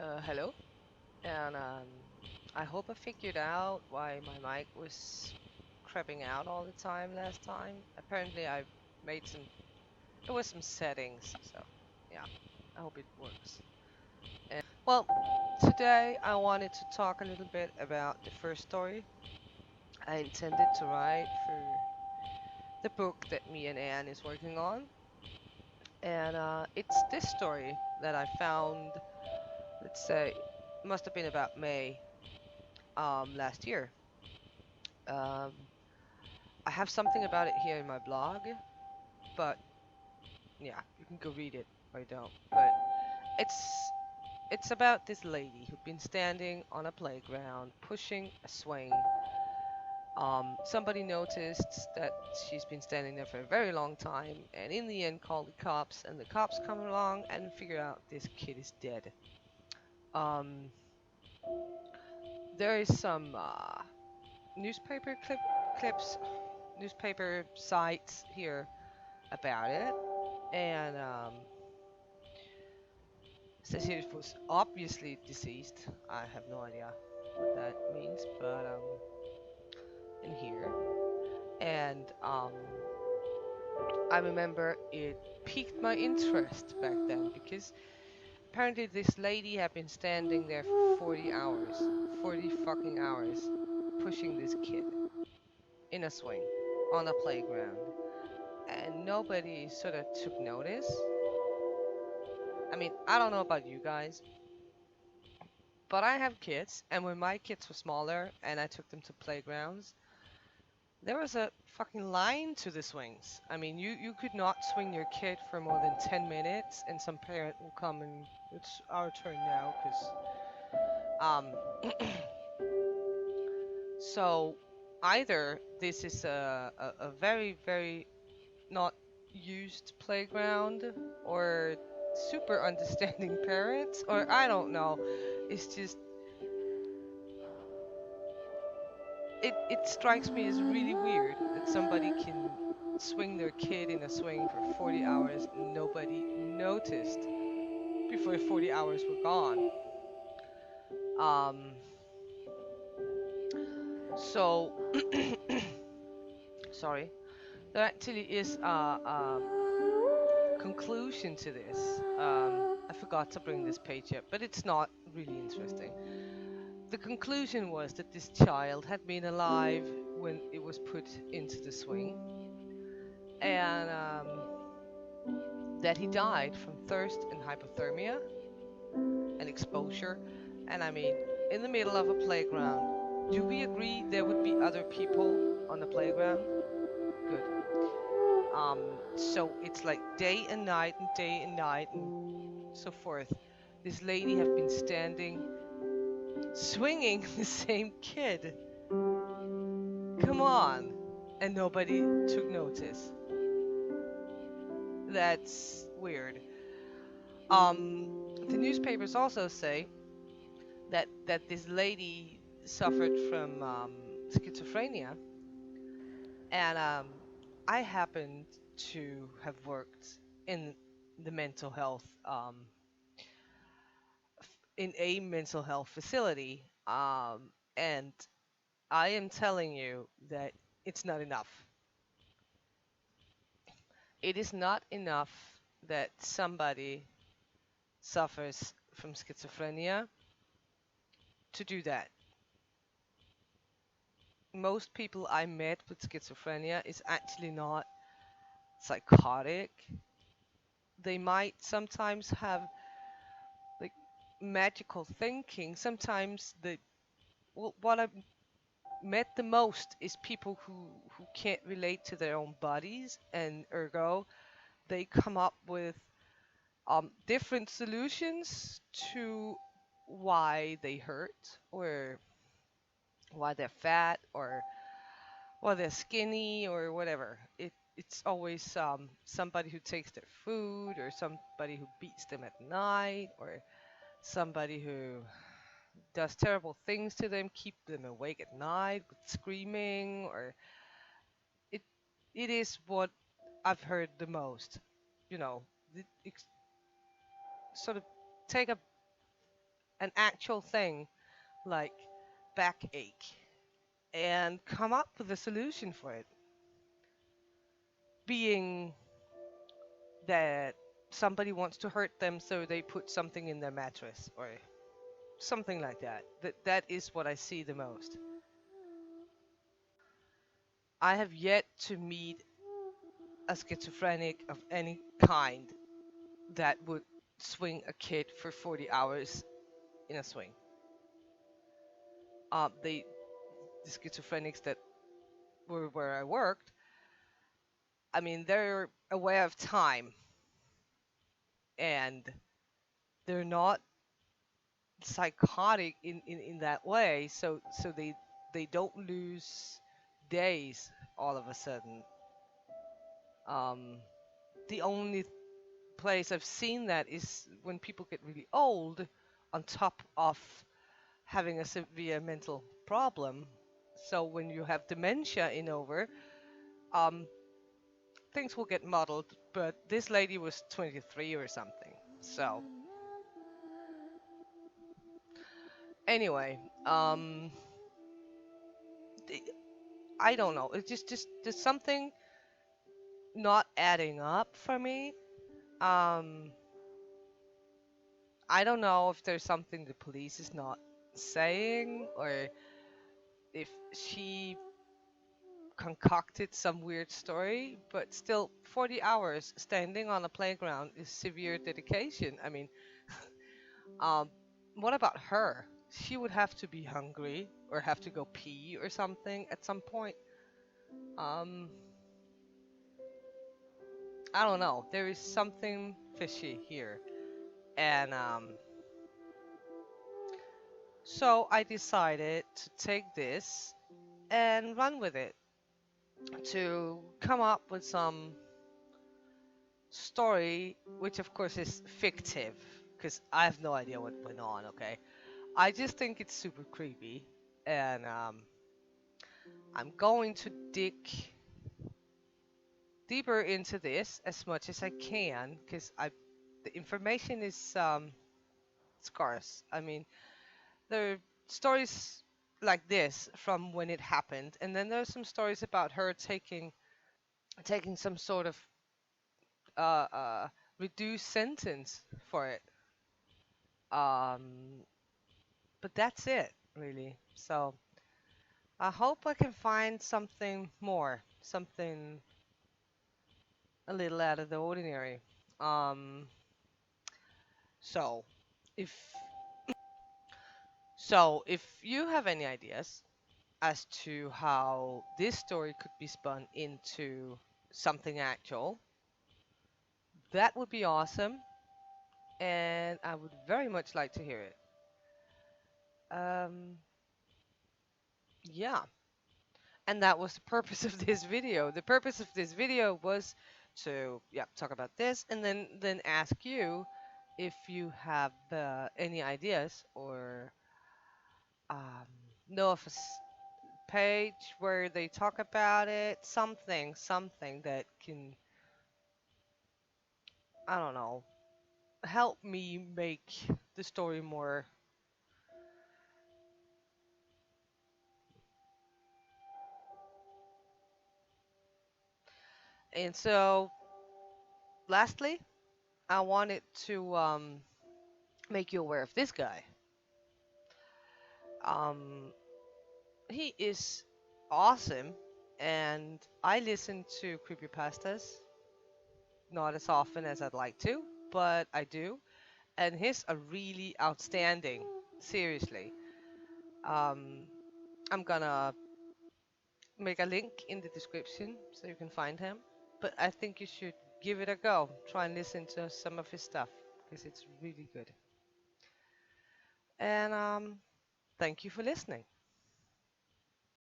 Hello, and I hope I figured out why my mic was crapping out all the time last time. Apparently, I made there was some settings, so yeah, I hope it works. Well, today I wanted to talk a little bit about the first story I intended to write for the book that me and Anne is working on, and it's this story that I found. Let's say, must have been about May last year. Um, I have something about it here in my blog, but yeah, you can go read it or don't. But it's it's about this lady who'd been standing on a playground pushing a swing. Somebody noticed that she's been standing there for a very long time, and in the end called the cops, and the cops come along and figure out this kid is dead. Um, there is some newspaper clips, newspaper sites here about it, and says he was obviously deceased. I have no idea what that means, but in here, and I remember it piqued my interest back then because apparently this lady had been standing there for 40 hours, 40 fucking hours, pushing this kid in a swing on a playground, and nobody sort of took notice. I mean, I don't know about you guys, but I have kids, and when my kids were smaller and I took them to playgrounds, there was a fucking line to the swings. I mean, you could not swing your kid for more than 10 minutes, and some parent will come and it's our turn now, because um, so either this is a very, very not used playground, or super understanding parents, or I don't know. It's just it strikes me as really weird that somebody can swing their kid in a swing for 40 hours and nobody noticed before 40 hours were gone. Um, so sorry, there actually is a conclusion to this. I forgot to bring this page up, but it's not really interesting. The conclusion was that this child had been alive when it was put into the swing, and that he died from thirst and hypothermia and exposure. And I mean, in the middle of a playground, do we agree there would be other people on the playground? Good. So it's like day and night and day and night and so forth. This lady have been standing, swinging the same kid. Come on. And nobody took notice. That's weird. The newspapers also say that this lady suffered from schizophrenia, and I happened to have worked in the mental health in a mental health facility, and I am telling you that it's not enough. It is not enough that somebody suffers from schizophrenia to do that. Most people I met with schizophrenia is actually not psychotic. They might sometimes have like magical thinking. Sometimes what I've met the most is people who can't relate to their own bodies, and ergo they come up with different solutions to why they hurt, or why they're fat, or why they're skinny, or whatever. It's always somebody who takes their food, or somebody who beats them at night, or somebody who does terrible things to them, keep them awake at night with screaming, or it it is what I've heard the most. You know, sort of take an actual thing like backache and come up with a solution for it, being that somebody wants to hurt them, so they put something in their mattress or something like that. That is what I see the most. I have yet to meet a schizophrenic of any kind that would swing a kid for 40 hours in a swing. They the schizophrenics that were where I worked, I mean, they're aware of time and they're not psychotic in that way. So they don't lose days all of a sudden. Um, the only place I've seen that is when people get really old, on top of having a severe mental problem. So when you have dementia in over, um, things will get muddled. But this lady was 23 or something. So anyway, th- I don't know. It's just there's something not adding up for me. Um, I don't know if there's something the police is not saying or if she concocted some weird story, but still 40 hours standing on a playground is severe dedication. I mean, um, what about her? She would have to be hungry or have to go pee or something at some point. Um, I don't know. There is something fishy here. And so I decided to take this and run with it to come up with some story, which of course is fictive, because I have no idea what went on, okay? I just think it's super creepy, and I'm going to dig deeper into this as much as I can, because the information is scarce. I mean, there are stories like this from when it happened, and then there's some stories about her taking some sort of uh, uh, reduced sentence for it. Um, but that's it, really. So I hope I can find something more, something a little out of the ordinary. Um, so if if you have any ideas as to how this story could be spun into something actual, that would be awesome, and I would very much like to hear it. Um, yeah. And that was the purpose of this video. The purpose of this video was to, yeah, talk about this and then ask you if you have any ideas or um, know of a page where they talk about it, something that can, I don't know, help me make the story more. And so lastly, I wanted to make you aware of this guy. Um, he is awesome, and I listen to creepypastas, not as often as I'd like to, but I do, and his are really outstanding. Seriously. Um, I'm gonna make a link in the description so you can find him, but I think you should give it a go. Try and listen to some of his stuff because it's really good. And thank you for listening.